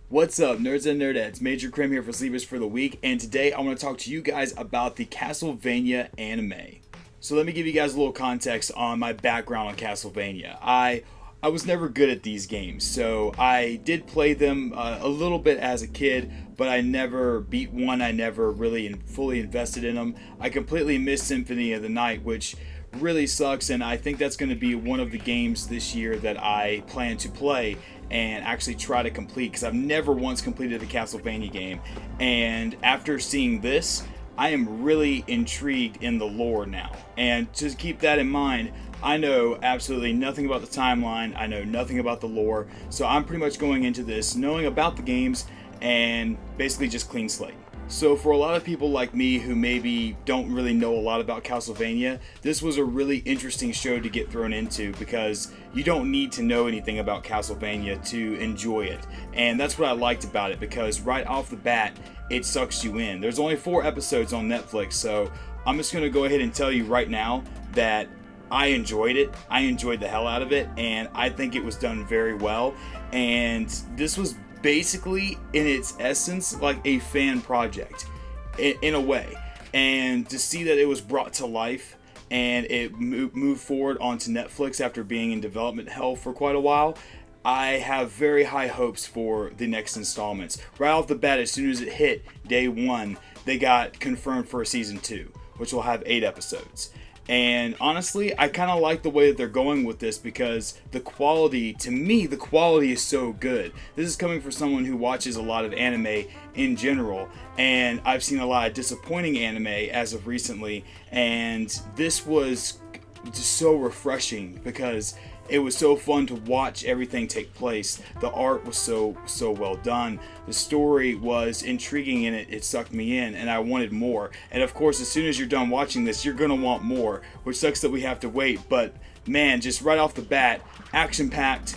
What's up, nerds and nerdettes? Major Krim here for Sleepers for the Week, and today I want to talk to you guys about the Castlevania anime. So let me give you guys a little context on my background on Castlevania. I was never good at these games, so I did play them a little bit as a kid, but I never beat one. I never really fully invested in them. I completely missed Symphony of the Night, which really sucks, and I think that's going to be one of the games this year that I plan to play and actually try to complete, because I've never once completed a Castlevania game. And after seeing this, I am really intrigued in the lore now. And to keep that in mind, I know absolutely nothing about the timeline, I know nothing about the lore, so I'm pretty much going into this knowing about the games and basically just clean slate. So for a lot of people like me who maybe don't really know a lot about Castlevania, this was a really interesting show to get thrown into, because you don't need to know anything about Castlevania to enjoy it. And that's what I liked about it, because right off the bat, it sucks you in. There's only 4 episodes on Netflix, so I'm just going to go ahead and tell you right now that I enjoyed it. I enjoyed the hell out of it, and I think it was done very well. And this was basically, in its essence, like a fan project in a way. And to see that it was brought to life and it moved forward onto Netflix after being in development hell for quite a while, I have very high hopes for the next installments. Right off the bat, as soon as it hit day 1, they got confirmed for a season 2, which will have 8 episodes. And honestly, I kind of like the way that they're going with this, because the quality, to me, the quality is so good. This is coming from someone who watches a lot of anime in general, and I've seen a lot of disappointing anime as of recently, and this was just so refreshing because it was so fun to watch everything take place. The art was so well done. The story was intriguing and it sucked me in, and I wanted more. And of course, as soon as you're done watching this, you're gonna want more, which sucks that we have to wait. But man, just right off the bat, action-packed,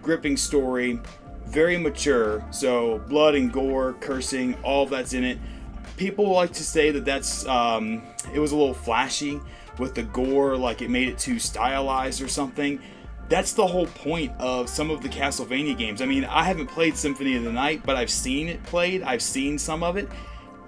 gripping story, very mature. So blood and gore, cursing, all of that's in it. People like to say that that's it was a little flashy with the gore, like it made it too stylized or something. That's the whole point of some of the Castlevania games. I mean, I haven't played Symphony of the Night, but I've seen it played. I've seen some of it.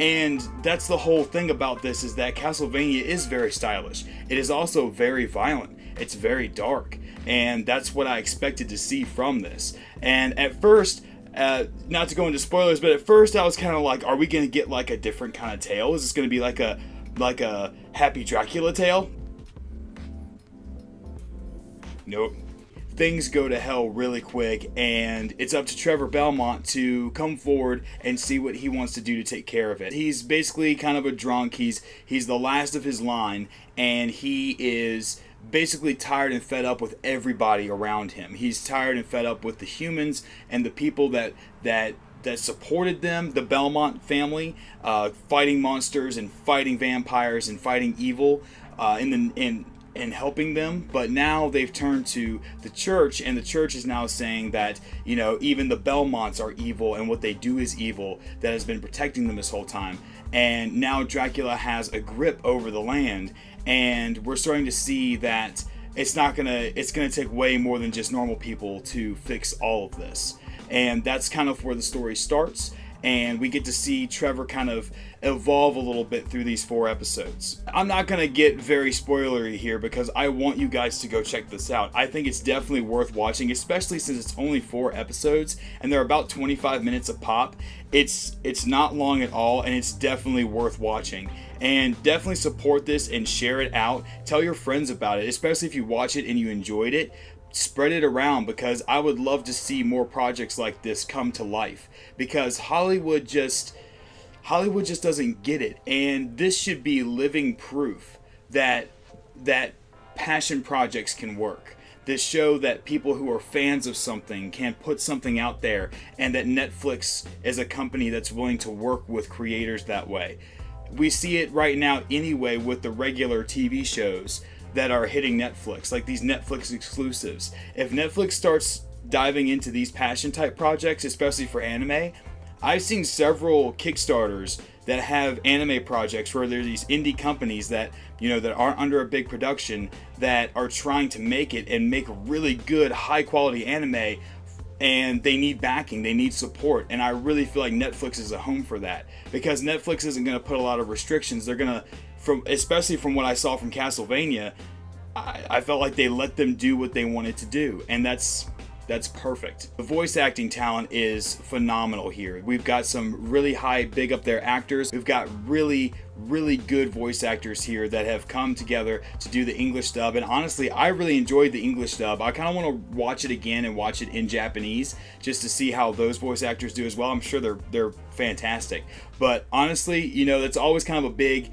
And that's the whole thing about this, is that Castlevania is very stylish. It is also very violent. It's very dark. And that's what I expected to see from this. And at first, not to go into spoilers, but at first I was kind of like, are we going to get like a different kind of tale? Is this going to be like a Happy Dracula tale? Nope. Things go to hell really quick, and it's up to Trevor Belmont to come forward and see what he wants to do to take care of it. He's basically kind of a drunk. He's the last of his line, and he is basically tired and fed up with everybody around him. He's tired and fed up with the humans and the people that supported them, the Belmont family, fighting monsters and fighting vampires and fighting evil and helping them. But now they've turned to the church, and the church is now saying that, you know, even the Belmonts are evil, and what they do is evil, that has been protecting them this whole time. And now Dracula has a grip over the land, and we're starting to see that it's gonna take way more than just normal people to fix all of this. And that's kind of where the story starts, and we get to see Trevor kind of evolve a little bit through these 4 episodes. I'm not going to get very spoilery here, because I want you guys to go check this out. I think it's definitely worth watching, especially since it's only 4 episodes, and they're about 25 minutes a pop. It's not long at all, and it's definitely worth watching. And definitely support this and share it out. Tell your friends about it, especially if you watch it and you enjoyed it. Spread it around, because I would love to see more projects like this come to life, because Hollywood just doesn't get it, and this should be living proof that passion projects can work. This show that people who are fans of something can put something out there, and that Netflix is a company that's willing to work with creators that way. We see it right now anyway with the regular TV shows that are hitting Netflix, like these Netflix exclusives. If Netflix starts diving into these passion type projects, especially for anime, I've seen several Kickstarters that have anime projects where there's these indie companies that, you know, that aren't under a big production that are trying to make it and make really good, high quality anime, and they need backing, they need support. And I really feel like Netflix is a home for that, because Netflix isn't going to put a lot of restrictions. They're going to, especially from what I saw from Castlevania, I felt like they let them do what they wanted to do, and that's perfect. The voice acting talent is phenomenal here. We've got some really high, big up there actors. We've got really good voice actors here that have come together to do the English dub, and honestly, I really enjoyed the English dub. I kind of want to watch it again and watch it in Japanese just to see how those voice actors do as well. I'm sure they're fantastic, but honestly, you know, that's always kind of a big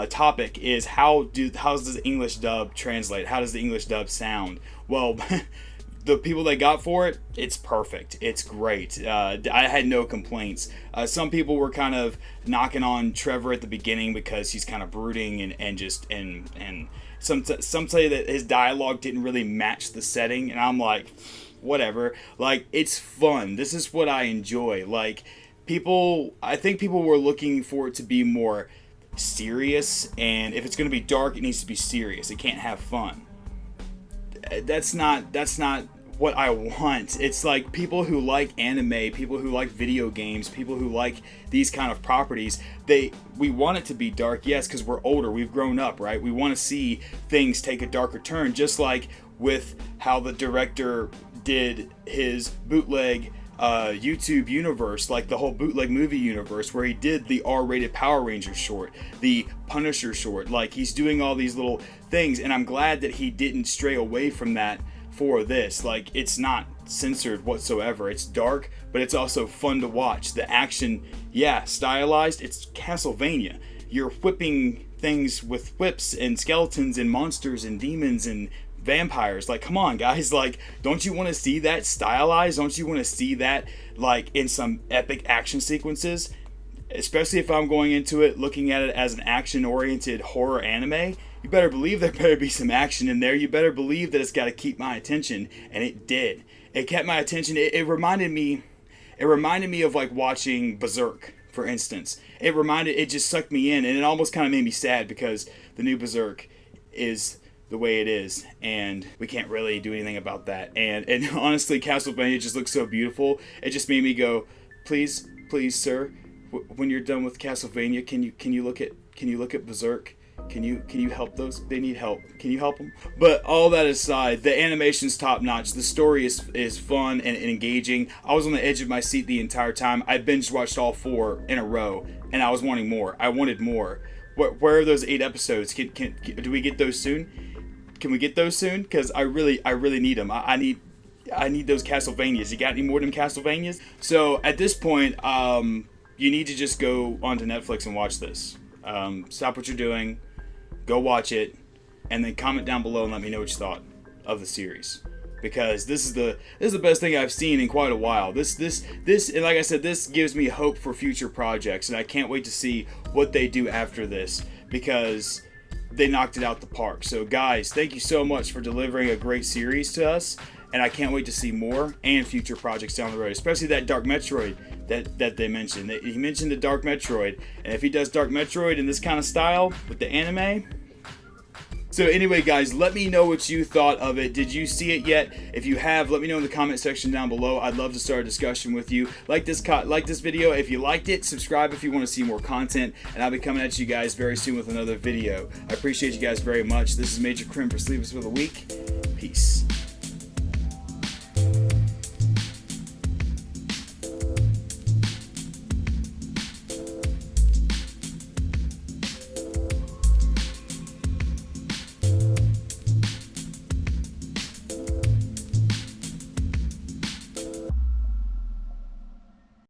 topic, is how does the English dub translate? How does the English dub sound? Well, the people they got for it, it's perfect. It's great. I had no complaints. Some people were kind of knocking on Trevor at the beginning because he's kind of brooding and some say that his dialogue didn't really match the setting, and I'm like, whatever. Like, it's fun. This is what I enjoy. Like, I think people were looking for it to be more serious, and if it's going to be dark, it needs to be serious. It can't have fun. That's not what I want. It's like people who like anime, people who like video games, people who like these kind of properties, we want it to be dark, yes, because we're older, we've grown up, right? We want to see things take a darker turn, just like with how the director did his bootleg YouTube universe, like the whole bootleg movie universe, where he did the R-rated Power Rangers short, the Punisher short. Like, he's doing all these little things, and I'm glad that he didn't stray away from that for this. Like, it's not censored whatsoever. It's dark, but it's also fun to watch. The action, yeah, stylized. It's Castlevania. You're whipping things with whips and skeletons and monsters and demons and vampires. Like, come on, guys. Like, don't you want to see that stylized? Don't you want to see that, like, in some epic action sequences? Especially if I'm going into it looking at it as an action-oriented horror anime, you better believe there better be some action in there. You better believe that it's got to keep my attention, and it did. It kept my attention. It reminded me of, like, watching Berserk, for instance. It just sucked me in, and it almost kind of made me sad because the new Berserk is the way it is, and we can't really do anything about that. And honestly, Castlevania just looks so beautiful. It just made me go, please, sir, when you're done with Castlevania, can you look at Berserk? Can you help those? They need help. Can you help them? But all that aside, the animation's top notch. The story is fun and engaging. I was on the edge of my seat the entire time. I binge watched all 4 in a row, and I was wanting more. I wanted more. Where are those 8 episodes? Do we get those soon? Can we get those soon? Because I really need them. I need those Castlevanias. You got any more of them Castlevanias? So at this point, you need to just go onto Netflix and watch this. Stop what you're doing, go watch it, and then comment down below and let me know what you thought of the series. Because this is the best thing I've seen in quite a while. This and like I said, this gives me hope for future projects, and I can't wait to see what they do after this, because they knocked it out the park. So guys, thank you so much for delivering a great series to us, and I can't wait to see more and future projects down the road, especially that Dark Metroid that they mentioned. He mentioned the Dark Metroid, and if he does Dark Metroid in this kind of style with the anime. So anyway, guys, let me know what you thought of it. Did you see it yet? If you have, let me know in the comment section down below. I'd love to start a discussion with you. Like this video if you liked it. Subscribe if you want to see more content, and I'll be coming at you guys very soon with another video. I appreciate you guys very much. This is Major Crim for Sleepers for the Week. Peace.